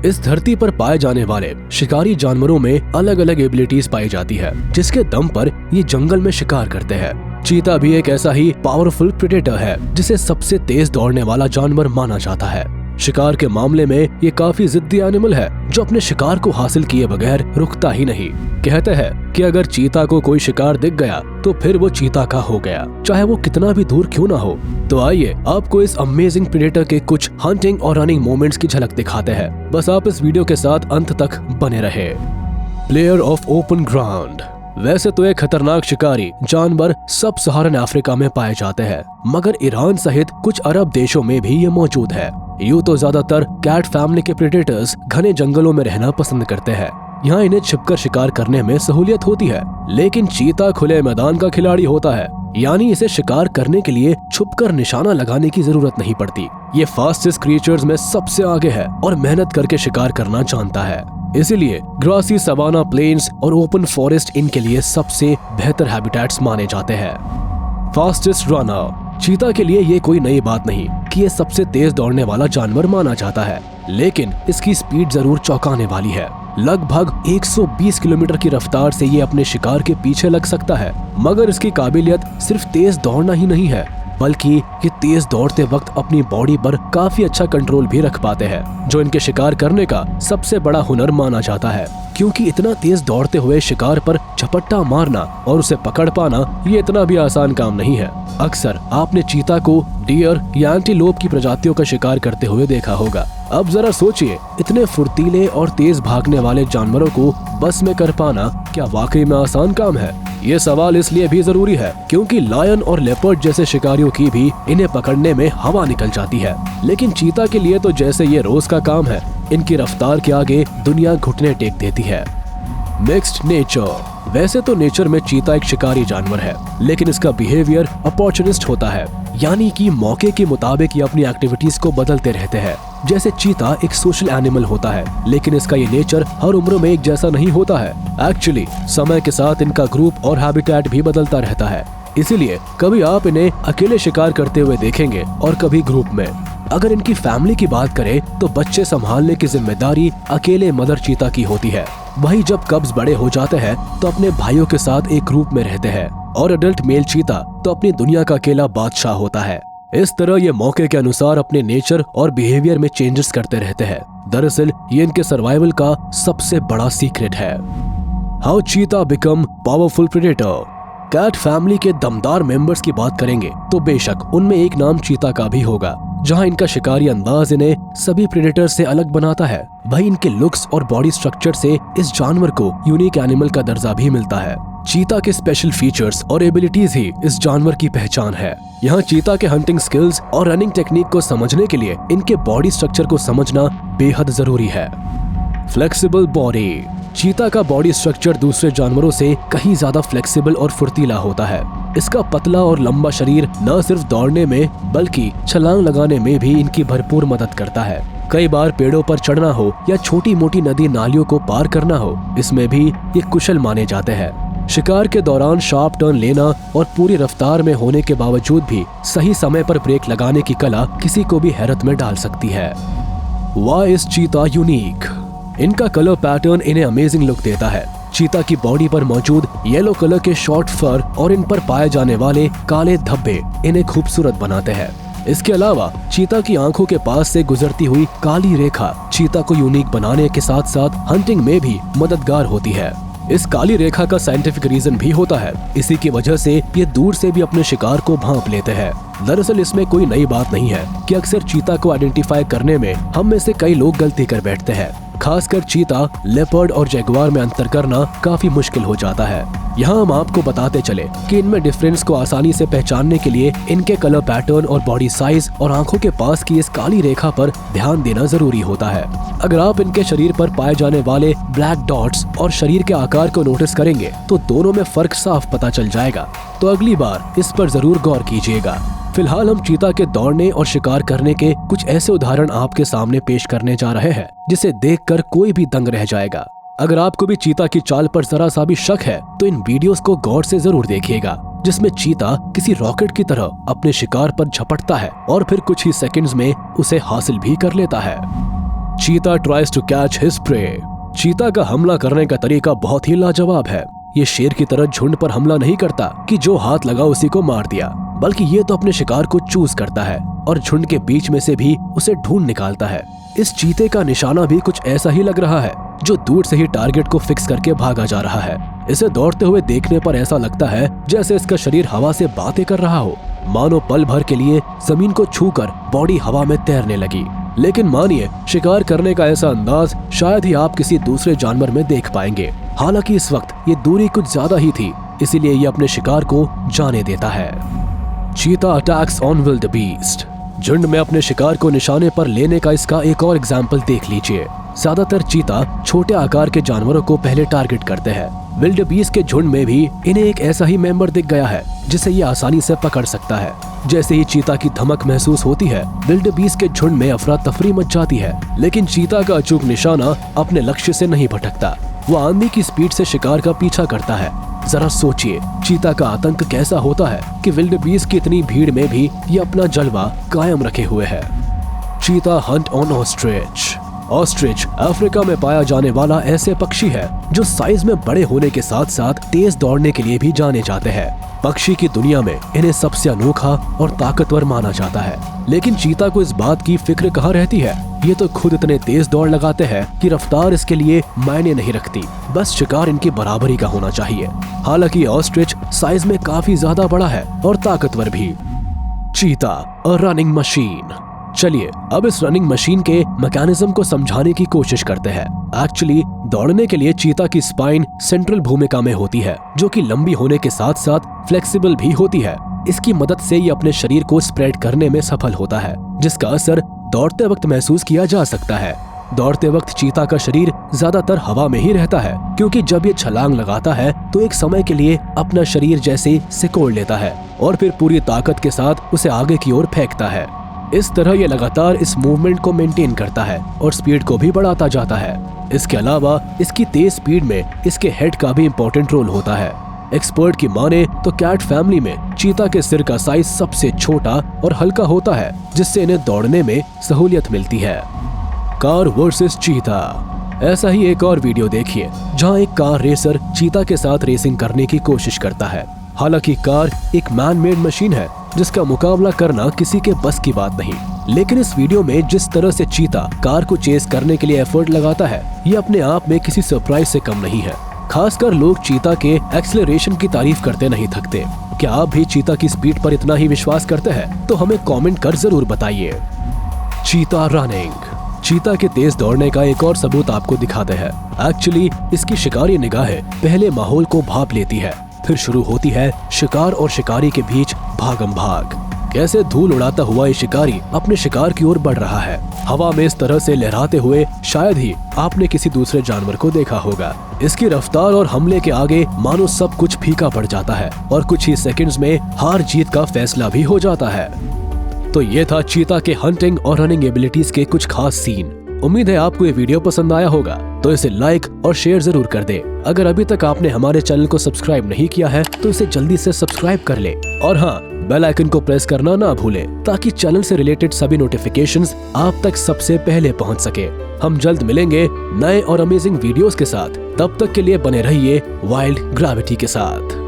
इस धरती पर पाए जाने वाले शिकारी जानवरों में अलग अलग एबिलिटीज पाई जाती है, जिसके दम पर ये जंगल में शिकार करते हैं। चीता भी एक ऐसा ही पावरफुल प्रेडेटर है, जिसे सबसे तेज दौड़ने वाला जानवर माना जाता है। शिकार के मामले में ये काफी जिद्दी एनिमल है, जो अपने शिकार को हासिल किए बगैर रुकता ही नहीं। कहते हैं कि अगर चीता को कोई शिकार दिख गया तो फिर वो चीता का हो गया, चाहे वो कितना भी दूर क्यों ना हो। तो आइए आपको इस अमेजिंग प्रेडेटर के कुछ हंटिंग और रनिंग मोमेंट्स की झलक दिखाते हैं। बस आप इस वीडियो के साथ अंत तक बने रहे। Player of open ground. वैसे तो एक खतरनाक शिकारी जानवर सब सहारन अफ्रीका में पाए जाते हैं, मगर ईरान सहित कुछ अरब देशों में भी ये मौजूद है। यूं तो ज्यादातर कैट फैमिली के प्रेडेटर्स घने जंगलों में रहना पसंद करते हैं। यहाँ इन्हें छिपकर शिकार करने में सहूलियत होती है, लेकिन चीता खुले मैदान का खिलाड़ी होता है, यानी इसे शिकार करने के लिए छुपकर निशाना लगाने की जरूरत नहीं पड़ती। ये फास्टेस्ट क्रिएचर्स में सबसे आगे है और मेहनत करके शिकार करना जानता है। इसीलिए ग्रासी, सवाना, प्लेन्स और ओपन फॉरेस्ट इनके लिए सबसे बेहतर हैबिटेट्स माने जाते हैं। Fastest runner. चीता के लिए ये कोई नई बात नहीं कि ये सबसे तेज दौड़ने वाला जानवर माना जाता है, लेकिन इसकी स्पीड जरूर चौंकाने वाली है। लगभग 120 किलोमीटर की रफ्तार से ये अपने शिकार के पीछे लग सकता है, मगर इसकी काबिलियत सिर्फ तेज दौड़ना ही नहीं है, बल्कि ये तेज दौड़ते वक्त अपनी बॉडी पर काफी अच्छा कंट्रोल भी रख पाते हैं, जो इनके शिकार करने का सबसे बड़ा हुनर माना जाता है। क्योंकि इतना तेज दौड़ते हुए शिकार पर झपट्टा मारना और उसे पकड़ पाना ये इतना भी आसान काम नहीं है। अक्सर आपने चीता को डियर या एंटीलोप की प्रजातियों का शिकार करते हुए देखा होगा। अब जरा सोचिए, इतने फुर्तीले और तेज भागने वाले जानवरों को बस में कर पाना क्या वाकई में आसान काम है? ये सवाल इसलिए भी जरूरी है क्योंकि लायन और लेपर्ड जैसे शिकारियों की भी इन्हें पकड़ने में हवा निकल जाती है, लेकिन चीता के लिए तो जैसे ये रोज का काम है। इनकी रफ्तार के आगे दुनिया घुटने टेक देती है। Mixed nature. वैसे तो नेचर में चीता एक शिकारी जानवर है, लेकिन इसका बिहेवियर अपॉर्चुनिस्ट होता है, यानी कि मौके के मुताबिक ये अपनी एक्टिविटीज को बदलते रहते हैं। जैसे चीता एक सोशल एनिमल होता है, लेकिन इसका ये नेचर हर उम्र में एक जैसा नहीं होता है। एक्चुअली समय के साथ इनका ग्रुप और हैबिटेट भी बदलता रहता है, इसीलिए कभी आप इन्हें अकेले शिकार करते हुए देखेंगे और कभी ग्रुप में। अगर इनकी फैमिली की बात करें तो बच्चे संभालने की जिम्मेदारी अकेले मदर चीता की होती है। वहीं जब कब्ज बड़े हो जाते हैं तो अपने भाइयों के साथ एक ग्रुप में रहते हैं, और अडल्ट मेल चीता तो अपनी दुनिया का अकेला बादशाह होता है। इस तरह ये मौके के अनुसार अपने नेचर और बिहेवियर में चेंजेस करते रहते हैं। दरअसल ये इनके सर्वाइवल का सबसे बड़ा सीक्रेट है। How cheetah become powerful predator. Cat family के दमदार मेंबर्स की बात करेंगे तो बेशक उनमें एक नाम चीता का भी होगा। जहां इनका शिकारी अंदाज इन्हें सभी प्रेडेटर से अलग बनाता है, वहीं इनके लुक्स और बॉडी स्ट्रक्चर से इस जानवर को यूनिक एनिमल का दर्जा भी मिलता है। चीता के स्पेशल फीचर्स और एबिलिटीज ही इस जानवर की पहचान है। यहाँ चीता के हंटिंग स्किल्स और रनिंग टेक्निक को समझने के लिए इनके बॉडी स्ट्रक्चर को समझना बेहद जरूरी है। Flexible body. चीता का बॉडी स्ट्रक्चर दूसरे जानवरों से कहीं ज्यादा फ्लेक्सिबल और फुर्तीला होता है। इसका पतला और लंबा शरीर न सिर्फ दौड़ने में बल्कि छलांग लगाने में भी इनकी भरपूर मदद करता है। कई बार पेड़ों पर चढ़ना हो या छोटी मोटी नदी नालियों को पार करना हो, इसमें भी ये कुशल माने जाते हैं। शिकार के दौरान शार्प टर्न लेना और पूरी रफ्तार में होने के बावजूद भी सही समय पर ब्रेक लगाने की कला किसी को भी हैरत में डाल सकती है। व्हाई इज चीता यूनिक। इनका कलर पैटर्न इन्हें अमेजिंग लुक देता है। चीता की बॉडी पर मौजूद येलो कलर के शॉर्ट फर और इन पर पाए जाने वाले काले धब्बे इन्हें खूबसूरत बनाते हैं। इसके अलावा चीता की आंखों के पास से गुजरती हुई काली रेखा चीता को यूनिक बनाने के साथ साथ हंटिंग में भी मददगार होती है। इस काली रेखा का साइंटिफिक रीजन भी होता है। इसी की वजह से ये दूर से भी अपने शिकार को भांप लेते हैं। दरअसल इसमें कोई नई बात नहीं है कि अक्सर चीता को आइडेंटिफाई करने में हम में से कई लोग गलती कर बैठते हैं। खासकर चीता, लेपर्ड और जैगुआर में अंतर करना काफी मुश्किल हो जाता है। यहाँ हम आपको बताते चले कि इनमें डिफरेंस को आसानी से पहचानने के लिए इनके कलर पैटर्न और बॉडी साइज और आंखों के पास की इस काली रेखा पर ध्यान देना जरूरी होता है। अगर आप इनके शरीर पर पाए जाने वाले ब्लैक डॉट्स और शरीर के आकार को नोटिस करेंगे तो दोनों में फर्क साफ पता चल जाएगा। तो अगली बार इस पर जरूर गौर कीजिएगा। फिलहाल हम चीता के दौड़ने और शिकार करने के कुछ ऐसे उदाहरण आपके सामने पेश करने जा रहे हैं जिसे देखकर कोई भी दंग रह जाएगा। अगर आपको भी चीता की चाल पर जरा सा भी शक है तो इन वीडियोस को गौर से जरूर देखिएगा, जिसमें चीता किसी रॉकेट की तरह अपने शिकार पर झपटता है और फिर कुछ ही सेकंड्स में उसे हासिल भी कर लेता है। Cheetah tries to catch his prey. Cheetah का हमला करने का तरीका बहुत ही लाजवाब है। ये शेर की तरह झुंड पर हमला नहीं करता कि जो हाथ लगा उसी को मार दिया, बल्कि ये तो अपने शिकार को चूज करता है और झुंड के बीच में से भी उसे ढूंढ निकालता है। इस चीते का निशाना भी कुछ ऐसा ही लग रहा है, जो दूर से ही टारगेट को फिक्स करके भागा जा रहा है। इसे दौड़ते हुए देखने पर ऐसा लगता है जैसे इसका शरीर हवा से बातें कर रहा हो, मानो पल भर के लिए जमीन को छूकर बॉडी हवा में तैरने लगी। लेकिन मानिए, शिकार करने का ऐसा अंदाज शायद ही आप किसी दूसरे जानवर में देख पाएंगे। हालांकि इस वक्त ये दूरी कुछ ज्यादा ही थी, इसीलिए ये अपने शिकार को जाने देता है। चीता अटैक्स ऑन विल्ड बीस्ट। झुंड में अपने शिकार को निशाने पर लेने का इसका एक और एग्जाम्पल देख लीजिए। ज्यादातर चीता छोटे आकार के जानवरों को पहले टारगेट करते हैं। विल्ड बीस्ट के झुंड में भी इन्हें एक ऐसा ही मेंबर दिख गया है जिसे ये आसानी से पकड़ सकता है। जैसे ही चीता की धमक महसूस होती है, विल्ड बीस्ट के झुंड में अफरा तफरी मच जाती है। लेकिन चीता का अचूक निशाना अपने लक्ष्य से नहीं भटकता। वो आंधी की स्पीड से शिकार का पीछा करता है। जरा सोचिए, चीता का आतंक कैसा होता है कि विल्ड बीस्ट की इतनी भीड़ में भी ये अपना जलवा कायम रखे हुए है। चीता Hunt on ostrich. Ostrich Africa में पाया जाने वाला ऐसे पक्षी है जो साइज में बड़े होने के साथ साथ तेज दौड़ने के लिए भी जाने जाते हैं। पक्षी की दुनिया में इन्हें सबसे अनोखा और ताकतवर माना जाता है। लेकिन चीता को इस बात की फिक्र कहाँ रहती है। ये तो खुद इतने तेज दौड़ लगाते हैं कि रफ्तार इसके लिए मायने नहीं रखती, बस शिकार इनकी बराबरी का होना चाहिए। हालांकि ऑस्ट्रिच साइज में काफी ज्यादा बड़ा है और ताकतवर भी। चीता अ रनिंग मशीन। चलिए अब इस रनिंग मशीन के मैकेनिज्म को समझाने की कोशिश करते हैं। एक्चुअली दौड़ने के लिए चीता की स्पाइन सेंट्रल भूमिका में होती है, जो कि लंबी होने के साथ साथ फ्लेक्सिबल भी होती है। इसकी मदद से ये अपने शरीर को स्प्रेड करने में सफल होता है, जिसका असर दौड़ते वक्त महसूस किया जा सकता है। दौड़ते वक्त चीता का शरीर ज्यादातर हवा में ही रहता है, क्योंकि जब ये छलांग लगाता है तो एक समय के लिए अपना शरीर जैसे सिकोड़ लेता है और फिर पूरी ताकत के साथ उसे आगे की ओर फेंकता है। इस तरह ये लगातार इस मूवमेंट को मेंटेन करता है और स्पीड को भी बढ़ाता जाता है। इसके अलावा इसकी तेज स्पीड में इसके हेड का भी इम्पोर्टेंट रोल होता है। एक्सपर्ट की माने तो कैट फैमिली में चीता के सिर का साइज सबसे छोटा और हल्का होता है, जिससे इन्हें दौड़ने में सहूलियत मिलती है। कार वर्सेस चीता। ऐसा ही एक और वीडियो देखिए जहां एक कार रेसर चीता के साथ रेसिंग करने की कोशिश करता है। हालांकि कार एक मैन मेड मशीन है जिसका मुकाबला करना किसी के बस की बात नहीं। लेकिन इस वीडियो में जिस तरह से चीता कार को चेस करने के लिए एफर्ट लगाता है, ये अपने आप में किसी सरप्राइज से कम नहीं है। खासकर लोग चीता के एक्सेलरेशन की तारीफ करते नहीं थकते। क्या आप भी चीता की स्पीड पर इतना ही विश्वास करते हैं? तो हमें कमेंट कर जरूर बताइए। चीता रनिंग। चीता के तेज दौड़ने का एक और सबूत आपको दिखाते हैं। एक्चुअली इसकी शिकारी निगाहें पहले माहौल को भांप लेती है, फिर शुरू होती है शिकार और शिकारी के बीच भागम भाग। कैसे धूल उड़ाता हुआ ये शिकारी अपने शिकार की ओर बढ़ रहा है, हवा में इस तरह से लहराते हुए शायद ही आपने किसी दूसरे जानवर को देखा होगा। इसकी रफ्तार और हमले के आगे मानो सब कुछ फीका पड़ जाता है और कुछ ही सेकंड्स में हार जीत का फैसला भी हो जाता है। तो ये था चीता के हंटिंग और रनिंग एबिलिटीज के कुछ खास सीन। उम्मीद है आपको ये वीडियो पसंद आया होगा, तो इसे लाइक और शेयर जरूर कर दे। अगर अभी तक आपने हमारे चैनल को सब्सक्राइब नहीं किया है तो इसे जल्दी से सब्सक्राइब कर ले और हाँ, बेल आइकन को प्रेस करना ना भूले ताकि चैनल से रिलेटेड सभी नोटिफिकेशंस आप तक सबसे पहले पहुंच सके। हम जल्द मिलेंगे नए और अमेजिंग वीडियोस के साथ। तब तक के लिए बने रहिए वाइल्ड ग्रेविटी के साथ।